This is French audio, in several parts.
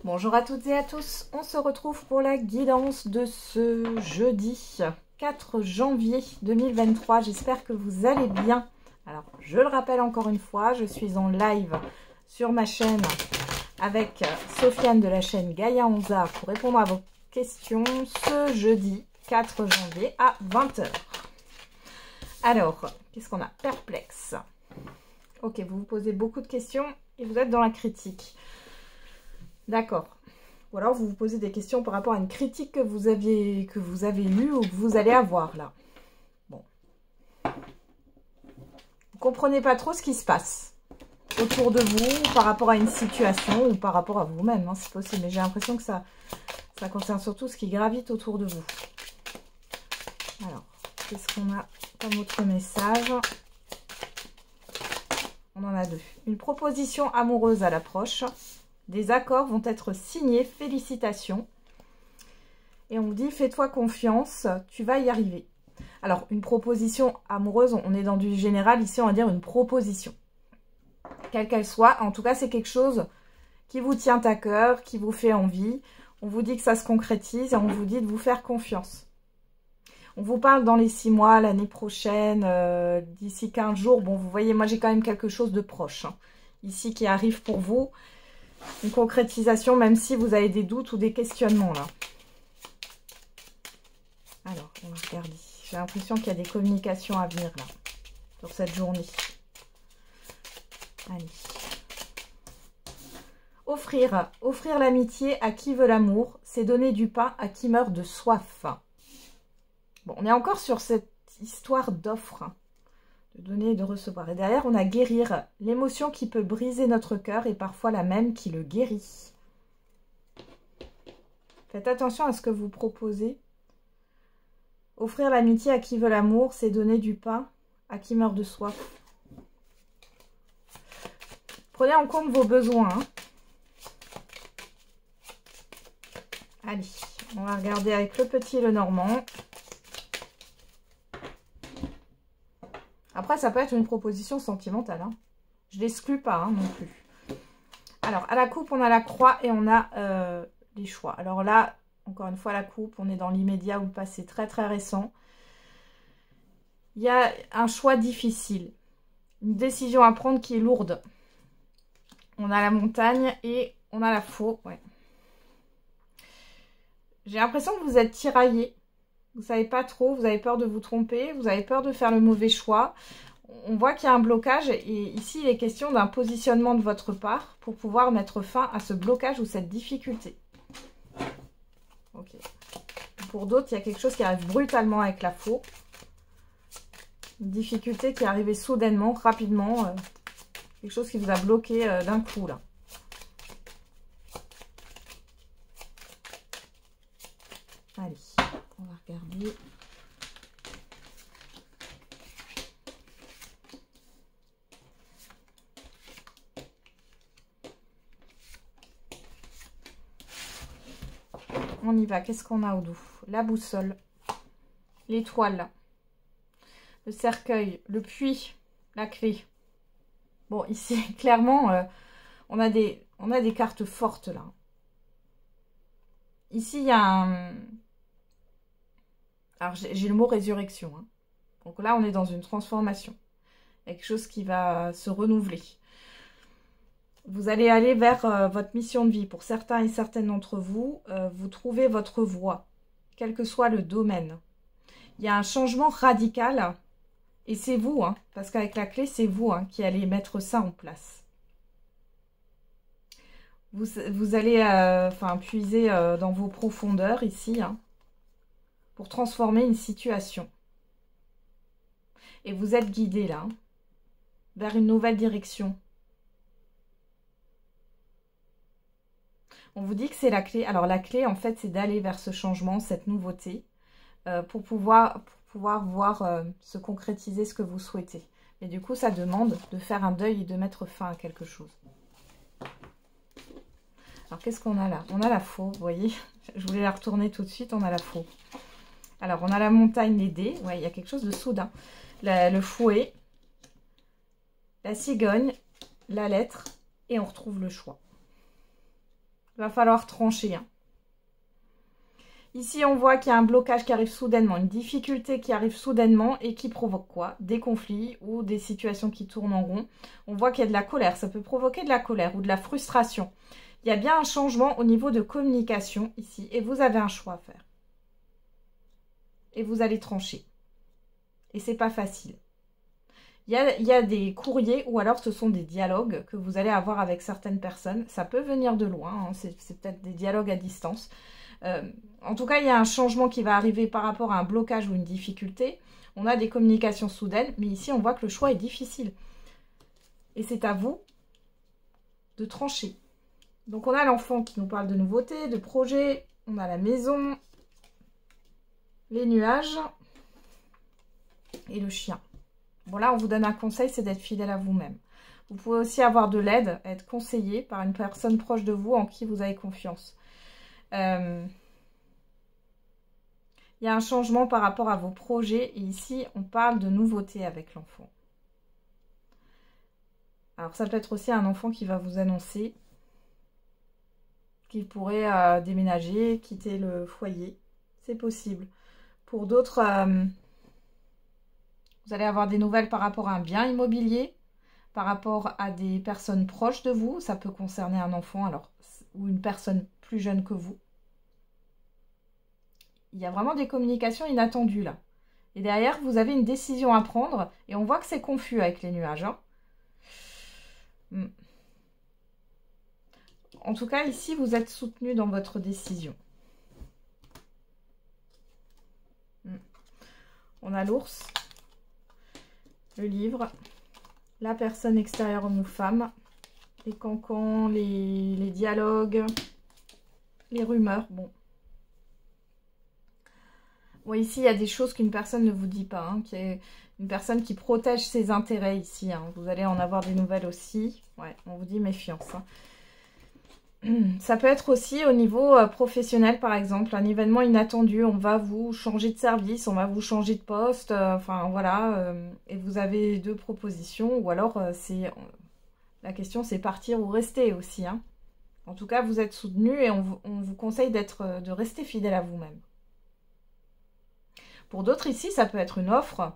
Bonjour à toutes et à tous, on se retrouve pour la guidance de ce jeudi 4 janvier 2023. J'espère que vous allez bien. Alors, je le rappelle encore une fois, je suis en live sur ma chaîne avec Sofiane de la chaîne Gaïa Onza pour répondre à vos questions ce jeudi 4 janvier à 20 h. Alors, qu'est-ce qu'on a? Perplexe. Ok, vous vous posez beaucoup de questions et vous êtes dans la critique. D'accord. Ou alors vous vous posez des questions par rapport à une critique que vous avez lue ou que vous allez avoir là. Bon. Vous comprenez pas trop ce qui se passe autour de vous, par rapport à une situation ou par rapport à vous-même, hein, c'est possible. Mais j'ai l'impression que ça concerne surtout ce qui gravite autour de vous. Alors, qu'est-ce qu'on a comme autre message? On en a deux. Une proposition amoureuse à l'approche. Des accords vont être signés, félicitations. Et on vous dit, fais-toi confiance, tu vas y arriver. Alors, une proposition amoureuse, on est dans du général, ici on va dire une proposition. Quelle qu'elle soit, en tout cas c'est quelque chose qui vous tient à cœur, qui vous fait envie. On vous dit que ça se concrétise et on vous dit de vous faire confiance. On vous parle dans les 6 mois, l'année prochaine, d'ici 15 jours. Bon, vous voyez, moi j'ai quand même quelque chose de proche, hein, ici qui arrive pour vous. Une concrétisation, même si vous avez des doutes ou des questionnements là. Alors, on va regarder. J'ai l'impression qu'il y a des communications à venir là, sur cette journée. Allez. Offrir l'amitié à qui veut l'amour, c'est donner du pain à qui meurt de soif. Bon, on est encore sur cette histoire d'offre. De donner et de recevoir. Et derrière, on a guérir. L'émotion qui peut briser notre cœur est parfois la même qui le guérit. Faites attention à ce que vous proposez. Offrir l'amitié à qui veut l'amour, c'est donner du pain à qui meurt de soif. Prenez en compte vos besoins. Hein. Allez, on va regarder avec le petit et le normand. Après, ça peut être une proposition sentimentale. Hein. Je ne l'exclus pas hein, non plus. Alors, à la coupe, on a la croix et on a les choix. Alors là, encore une fois, la coupe, on est dans l'immédiat ou le passé très très récent. Il y a un choix difficile. Une décision à prendre qui est lourde. On a la montagne et on a la faux. Ouais. J'ai l'impression que vous êtes tiraillé. Vous ne savez pas trop, vous avez peur de vous tromper, vous avez peur de faire le mauvais choix. On voit qu'il y a un blocage et ici, il est question d'un positionnement de votre part pour pouvoir mettre fin à ce blocage ou cette difficulté. Ok. Pour d'autres, il y a quelque chose qui arrive brutalement avec la faux. Une difficulté qui est arrivée soudainement, rapidement. Quelque chose qui vous a bloqué d'un coup, là. Allez. On va regarder. On y va. Qu'est-ce qu'on a au dos? La boussole, l'étoile, le cercueil, le puits, la clé. Bon, ici, clairement, on a des cartes fortes, là. Ici, il y a un... Alors, j'ai le mot résurrection. Hein. Donc là, on est dans une transformation. Il y a quelque chose qui va se renouveler. Vous allez aller vers votre mission de vie. Pour certains et certaines d'entre vous, vous trouvez votre voie, quel que soit le domaine. Il y a un changement radical. Et c'est vous, hein, parce qu'avec la clé, c'est vous hein, qui allez mettre ça en place. Vous allez puiser dans vos profondeurs ici, hein, pour transformer une situation. Et vous êtes guidé là, hein, vers une nouvelle direction. On vous dit que c'est la clé. Alors la clé, en fait, c'est d'aller vers ce changement, cette nouveauté, pour pouvoir voir se concrétiser ce que vous souhaitez. Mais du coup, ça demande de faire un deuil et de mettre fin à quelque chose. Alors, qu'est-ce qu'on a là? On a la faux, vous voyez. Je voulais la retourner tout de suite, on a la faux. Alors, on a la montagne, les dés. Ouais, il y a quelque chose de soudain. Le fouet, la cigogne, la lettre, et on retrouve le choix. Il va falloir trancher. Hein. Ici, on voit qu'il y a un blocage qui arrive soudainement, une difficulté qui arrive soudainement et qui provoque quoi? Des conflits ou des situations qui tournent en rond. On voit qu'il y a de la colère. Ça peut provoquer de la colère ou de la frustration. Il y a bien un changement au niveau de communication ici et vous avez un choix à faire. Et vous allez trancher. Et c'est pas facile. Il y a des courriers ou alors ce sont des dialogues que vous allez avoir avec certaines personnes. Ça peut venir de loin, hein, c'est peut-être des dialogues à distance. En tout cas, il y a un changement qui va arriver par rapport à un blocage ou une difficulté. On a des communications soudaines, mais ici, on voit que le choix est difficile. Et c'est à vous de trancher. Donc, on a l'enfant qui nous parle de nouveautés, de projets. On a la maison, les nuages et le chien. Bon, là, on vous donne un conseil, c'est d'être fidèle à vous-même. Vous pouvez aussi avoir de l'aide, être conseillé par une personne proche de vous en qui vous avez confiance. Il y a un changement par rapport à vos projets. Et ici, on parle de nouveautés avec l'enfant. Alors, ça peut être aussi un enfant qui va vous annoncer qu'il pourrait déménager, quitter le foyer. C'est possible. Pour d'autres, vous allez avoir des nouvelles par rapport à un bien immobilier, par rapport à des personnes proches de vous. Ça peut concerner un enfant alors, ou une personne plus jeune que vous. Il y a vraiment des communications inattendues là. Et derrière, vous avez une décision à prendre. Et on voit que c'est confus avec les nuages. Hein. En tout cas, ici, vous êtes soutenu dans votre décision. On a l'ours, le livre, la personne extérieure homme ou femme, les cancans, les dialogues, les rumeurs. Bon. Bon, ici, il y a des choses qu'une personne ne vous dit pas. Hein, qui est une personne qui protège ses intérêts ici. Hein. Vous allez en avoir des nouvelles aussi. Ouais, on vous dit méfiance. Hein. Ça peut être aussi au niveau professionnel, par exemple, un événement inattendu. On va vous changer de service, on va vous changer de poste. Enfin, voilà. Et vous avez deux propositions. Ou alors, la question, c'est partir ou rester aussi. Hein. En tout cas, vous êtes soutenu et on vous conseille de rester fidèle à vous-même. Pour d'autres ici, ça peut être une offre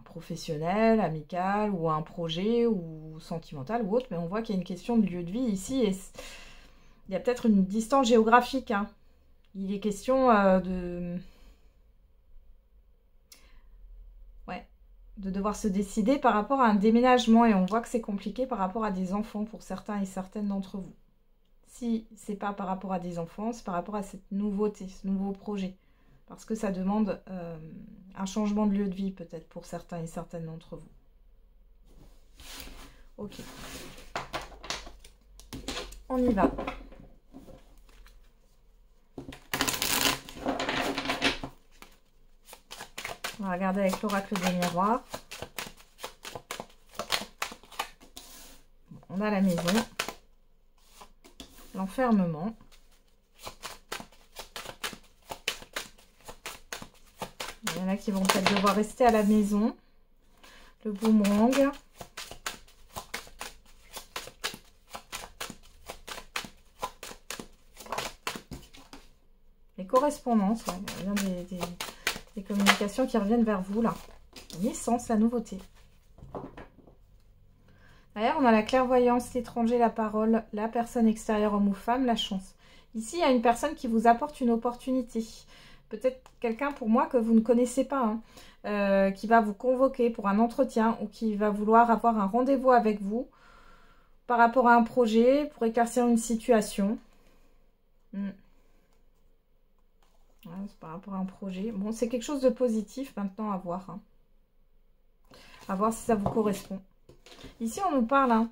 professionnelle, amicale, ou un projet, ou sentimental, ou autre. Mais on voit qu'il y a une question de lieu de vie ici. Et il y a peut-être une distance géographique. Hein. Il est question de devoir se décider par rapport à un déménagement. Et on voit que c'est compliqué par rapport à des enfants pour certains et certaines d'entre vous. Si ce n'est pas par rapport à des enfants, c'est par rapport à cette nouveauté, ce nouveau projet. Parce que ça demande un changement de lieu de vie, peut-être, pour certains et certaines d'entre vous. Ok. On y va. On va regarder avec l'oracle des miroirs. On a la maison. L'enfermement. Il y en a qui vont peut-être devoir rester à la maison. Le boomerang. Les correspondances. Ouais, il y a des communications qui reviennent vers vous là. Naissance, la nouveauté. Derrière, on a la clairvoyance, l'étranger, la parole, la personne extérieure, homme ou femme, la chance. Ici, il y a une personne qui vous apporte une opportunité. Peut-être quelqu'un pour moi que vous ne connaissez pas, hein, qui va vous convoquer pour un entretien ou qui va vouloir avoir un rendez-vous avec vous par rapport à un projet, pour éclaircir une situation. Ouais, c'est par rapport à un projet. Bon, c'est quelque chose de positif maintenant à voir. Hein. À voir si ça vous correspond. Ici, on nous parle...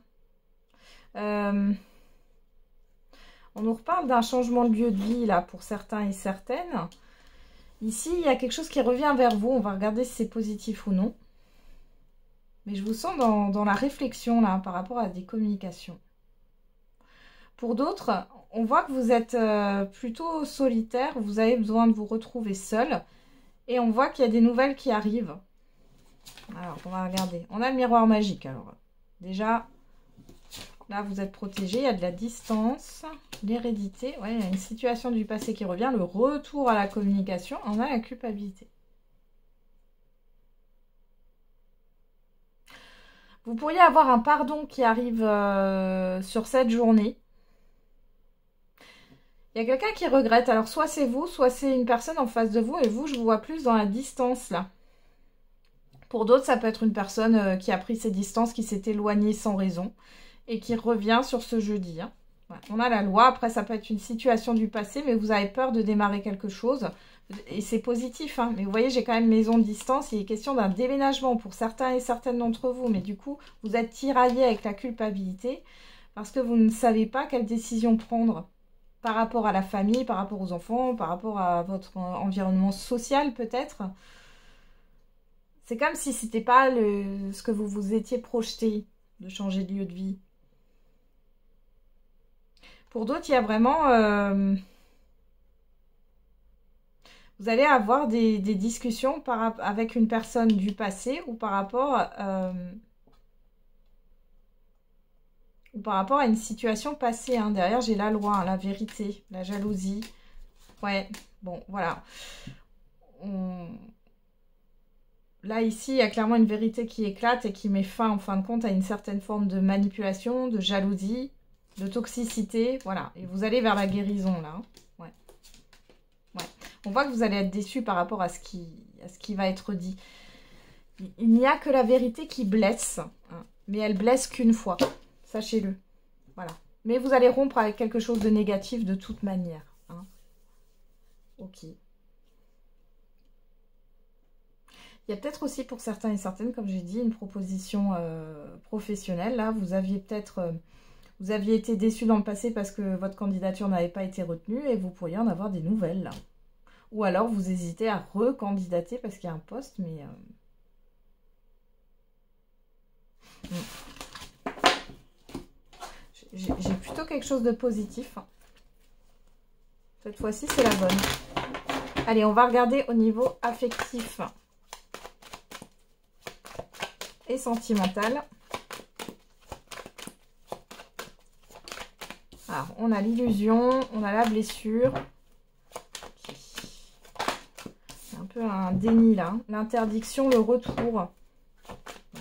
Hein, on nous reparle d'un changement de lieu de vie là pour certains et certaines. Ici, il y a quelque chose qui revient vers vous. On va regarder si c'est positif ou non. Mais je vous sens dans la réflexion là par rapport à des communications. Pour d'autres, on voit que vous êtes plutôt solitaire. Vous avez besoin de vous retrouver seul. Et on voit qu'il y a des nouvelles qui arrivent. Alors, on va regarder. On a le miroir magique. Alors, déjà, Là, vous êtes protégé, il y a de la distance, l'hérédité. Ouais, il y a une situation du passé qui revient, le retour à la communication. On a la culpabilité. Vous pourriez avoir un pardon qui arrive sur cette journée. Il y a quelqu'un qui regrette. Alors, soit c'est vous, soit c'est une personne en face de vous. Et vous, je vous vois plus dans la distance, là. Pour d'autres, ça peut être une personne qui a pris ses distances, qui s'est éloignée sans raison et qui revient sur ce jeudi. Hein. Ouais. On a la loi. Après, ça peut être une situation du passé, mais vous avez peur de démarrer quelque chose. Et c'est positif. Hein. Mais vous voyez, j'ai quand même maison de distance. Il est question d'un déménagement pour certains et certaines d'entre vous. Mais du coup, vous êtes tiraillé avec la culpabilité parce que vous ne savez pas quelle décision prendre par rapport à la famille, par rapport aux enfants, par rapport à votre environnement social peut-être. C'est comme si c'était pas ce que vous vous étiez projeté de changer de lieu de vie. Pour d'autres, il y a vraiment... vous allez avoir des discussions avec une personne du passé ou par rapport à une situation passée. Hein. Derrière, j'ai la loi, hein, la vérité, la jalousie. Ouais, bon, voilà. Là, ici, il y a clairement une vérité qui éclate et qui met fin, en fin de compte, à une certaine forme de manipulation, de jalousie, de toxicité. Voilà. Et vous allez vers la guérison, là. Ouais. Ouais. On voit que vous allez être déçu par rapport à ce qui va être dit. Il n'y a que la vérité qui blesse, hein, mais elle blesse qu'une fois. Sachez-le. Voilà. Mais vous allez rompre avec quelque chose de négatif de toute manière. Hein. Ok. Il y a peut-être aussi pour certains et certaines, comme j'ai dit, une proposition professionnelle. Là, vous aviez peut-être... vous aviez été déçu dans le passé parce que votre candidature n'avait pas été retenue et vous pourriez en avoir des nouvelles, là. Ou alors, vous hésitez à recandidater parce qu'il y a un poste, mais... J'ai plutôt quelque chose de positif. Cette fois-ci, c'est la bonne. Allez, on va regarder au niveau affectif et sentimental. Alors, on a l'illusion, on a la blessure. C'est un peu un déni là. L'interdiction, le retour.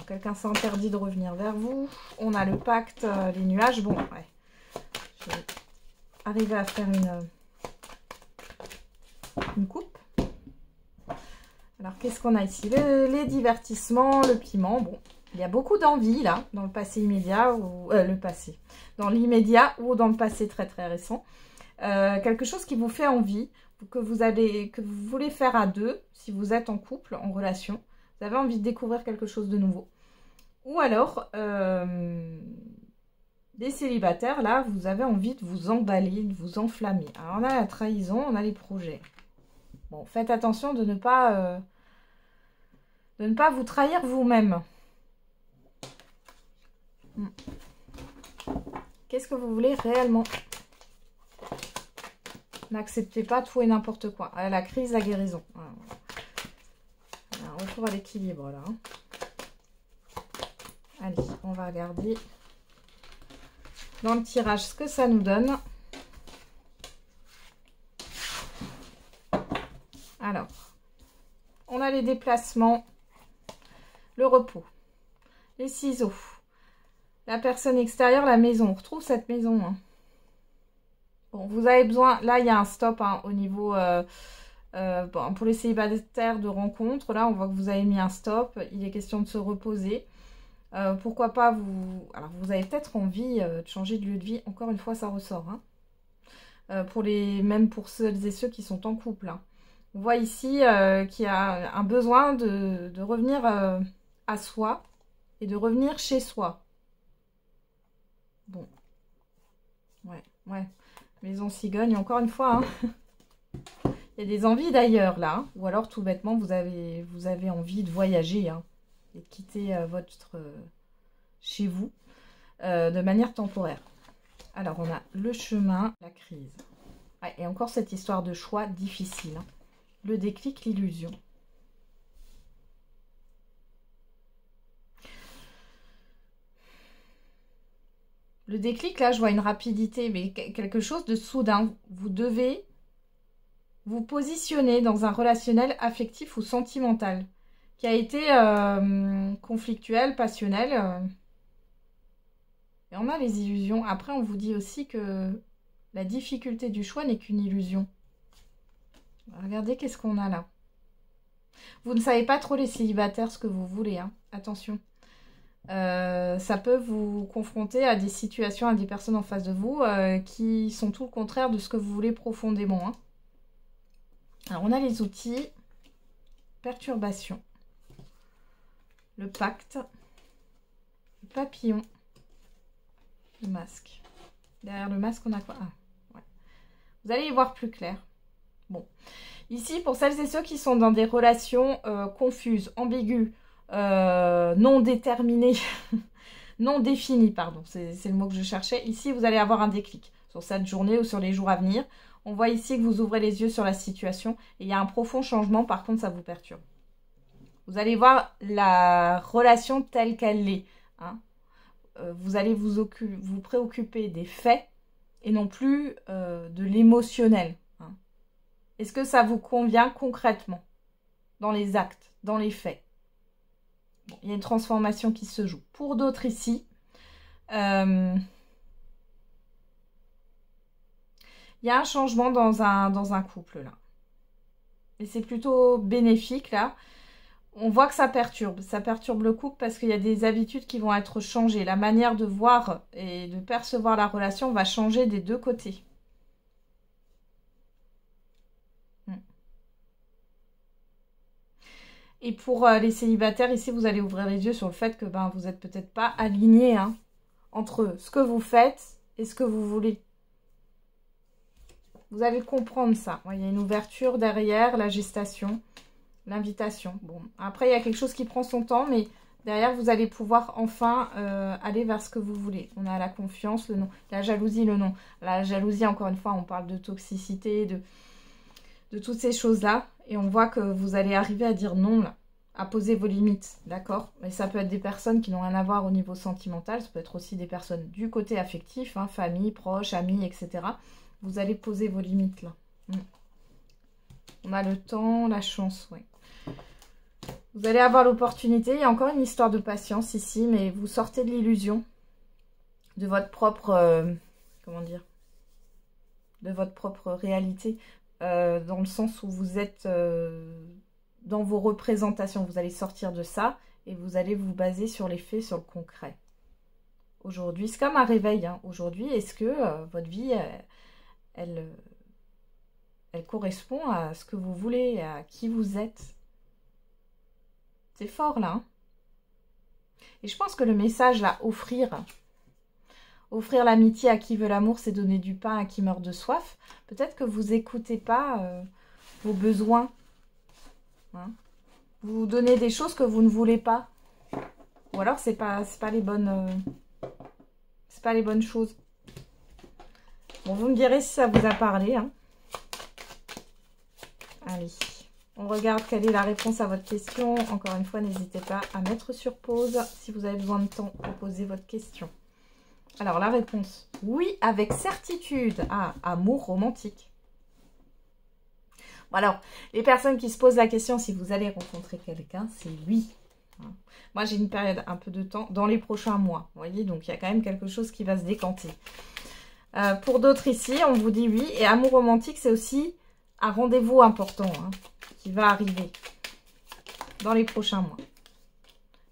Quelqu'un s'interdit de revenir vers vous. On a le pacte, les nuages. Bon, ouais. Je vais arriver à faire une coupe. Alors, qu'est-ce qu'on a ici? Les divertissements, le piment. Bon, il y a beaucoup d'envie, là, dans le passé immédiat, ou le passé. Dans l'immédiat ou dans le passé très, très récent. Quelque chose qui vous fait envie, que vous voulez faire à deux, si vous êtes en couple, en relation. Vous avez envie de découvrir quelque chose de nouveau. Ou alors, des célibataires, là, vous avez envie de vous emballer, de vous enflammer. Alors, on a la trahison, on a les projets. Bon, faites attention de ne pas vous trahir vous-même. Qu'est-ce que vous voulez réellement? N'acceptez pas tout et n'importe quoi. La crise, la guérison. Voilà. Un retour à l'équilibre, là. Allez, on va regarder dans le tirage ce que ça nous donne. Alors, on a les déplacements, le repos, les ciseaux, la personne extérieure, la maison. On retrouve cette maison. Hein. Bon, vous avez besoin... Là, il y a un stop hein, au niveau... bon, pour les célibataires de rencontre, là, on voit que vous avez mis un stop. Il est question de se reposer. Pourquoi pas vous... Alors, vous avez peut-être envie de changer de lieu de vie. Encore une fois, ça ressort. Hein. Même pour celles et ceux qui sont en couple. Hein. On voit ici qu'il y a un besoin de revenir à soi et de revenir chez soi. Bon. Ouais, ouais. Maison cigogne, encore une fois. Hein. Il y a des envies d'ailleurs, là. Hein. Ou alors, tout bêtement, vous avez envie de voyager hein, et de quitter votre chez vous de manière temporaire. Alors, on a le chemin, la crise. Ouais, et encore cette histoire de choix difficile. Hein. Le déclic, l'illusion. Le déclic, là, je vois une rapidité, mais quelque chose de soudain. Vous devez vous positionner dans un relationnel affectif ou sentimental qui a été conflictuel, passionnel. Et on a les illusions. Après, on vous dit aussi que la difficulté du choix n'est qu'une illusion. Regardez qu'est-ce qu'on a là. Vous ne savez pas trop les célibataires ce que vous voulez, hein. Attention. Ça peut vous confronter à des situations, à des personnes en face de vous qui sont tout le contraire de ce que vous voulez profondément, hein. Alors, on a les outils. Perturbation. Le pacte. Le papillon. Le masque. Derrière le masque, on a quoi? Ah, ouais. Vous allez y voir plus clair. Bon. Ici, pour celles et ceux qui sont dans des relations confuses, ambiguës, non déterminées, non définies, pardon, c'est le mot que je cherchais. Ici, vous allez avoir un déclic sur cette journée ou sur les jours à venir. On voit ici que vous ouvrez les yeux sur la situation et il y a un profond changement. Par contre, ça vous perturbe. Vous allez voir la relation telle qu'elle est, hein. Vous allez vous préoccuper des faits et non plus de l'émotionnel, hein. Est-ce que ça vous convient concrètement dans les actes, dans les faits? Bon, il y a une transformation qui se joue. Pour d'autres ici, il y a un changement dans un couple là. Et c'est plutôt bénéfique là. On voit que ça perturbe le couple parce qu'il y a des habitudes qui vont être changées. La manière de voir et de percevoir la relation va changer des deux côtés. Et pour les célibataires, ici, vous allez ouvrir les yeux sur le fait que vous n'êtes peut-être pas alignés, hein, entre ce que vous faites et ce que vous voulez. Vous allez comprendre ça. Il y a une ouverture derrière, la gestation. L'invitation. Bon, après, il y a quelque chose qui prend son temps, mais derrière, vous allez pouvoir enfin aller vers ce que vous voulez. On a la confiance, le non. La jalousie, le non. La jalousie, encore une fois, on parle de toxicité, de toutes ces choses-là. Et on voit que vous allez arriver à dire non, là, à poser vos limites, d'accord? Mais ça peut être des personnes qui n'ont rien à voir au niveau sentimental. Ça peut être aussi des personnes du côté affectif, hein, famille, proches, amis, etc. Vous allez poser vos limites, là. On a le temps, la chance, oui. Vous allez avoir l'opportunité, il y a encore une histoire de patience ici, mais vous sortez de l'illusion de votre propre, comment dire, de votre propre réalité, dans le sens où vous êtes dans vos représentations. Vous allez sortir de ça et vous allez vous baser sur les faits, sur le concret. Aujourd'hui, c'est comme un réveil, hein. Aujourd'hui, est-ce que votre vie, elle correspond à ce que vous voulez, à qui vous êtes? C'est fort, là, hein. Et je pense que le message, là, offrir l'amitié à qui veut l'amour, c'est donner du pain à qui meurt de soif. Peut-être que vous n'écoutez pas vos besoins, hein. Vous donnez des choses que vous ne voulez pas. Ou alors, c'est pas les bonnes... c'est pas les bonnes choses. Bon, vous me direz si ça vous a parlé, hein. Allez. On regarde quelle est la réponse à votre question. Encore une fois, n'hésitez pas à mettre sur pause si vous avez besoin de temps pour poser votre question. Alors, la réponse, oui, avec certitude. Ah, amour romantique. Bon, alors, les personnes qui se posent la question si vous allez rencontrer quelqu'un, c'est oui. Moi, j'ai une période un peu de temps dans les prochains mois. Vous voyez, donc il y a quand même quelque chose qui va se décanter. Pour d'autres ici, on vous dit oui. Et amour romantique, c'est aussi un rendez-vous important, hein, qui va arriver dans les prochains mois.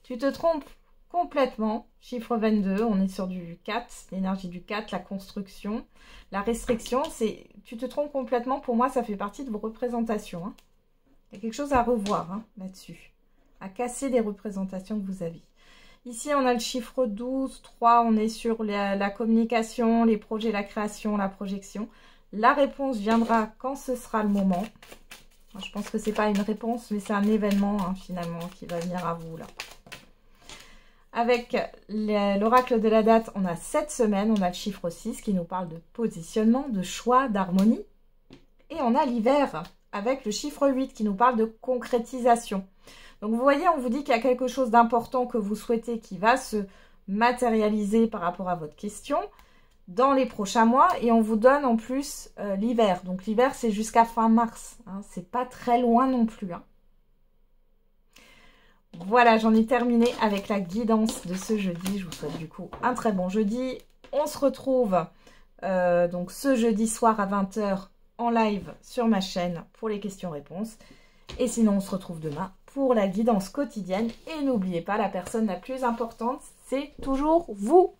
Tu te trompes complètement. Chiffre 22, on est sur du 4, l'énergie du 4, la construction. La restriction, c'est... Tu te trompes complètement, pour moi, ça fait partie de vos représentations, hein. Il y a quelque chose à revoir, hein, là-dessus. À casser les représentations que vous avez. Ici, on a le chiffre 12, 3, on est sur la communication, les projets, la création, la projection. La réponse viendra quand ce sera le moment. Moi, je pense que ce n'est pas une réponse, mais c'est un événement, hein, finalement, qui va venir à vous, là. Avec l'oracle de la date, on a 7 semaines, on a le chiffre 6 qui nous parle de positionnement, de choix, d'harmonie. Et on a l'hiver avec le chiffre 8 qui nous parle de concrétisation. Donc vous voyez, on vous dit qu'il y a quelque chose d'important que vous souhaitez qui va se matérialiser par rapport à votre question dans les prochains mois. Et on vous donne en plus l'hiver. Donc l'hiver, c'est jusqu'à fin mars. Hein, c'est pas très loin non plus. Hein. Voilà, j'en ai terminé avec la guidance de ce jeudi. Je vous souhaite du coup un très bon jeudi. On se retrouve donc ce jeudi soir à 20 h en live sur ma chaîne pour les questions-réponses. Et sinon, on se retrouve demain pour la guidance quotidienne. Et n'oubliez pas, la personne la plus importante, c'est toujours vous.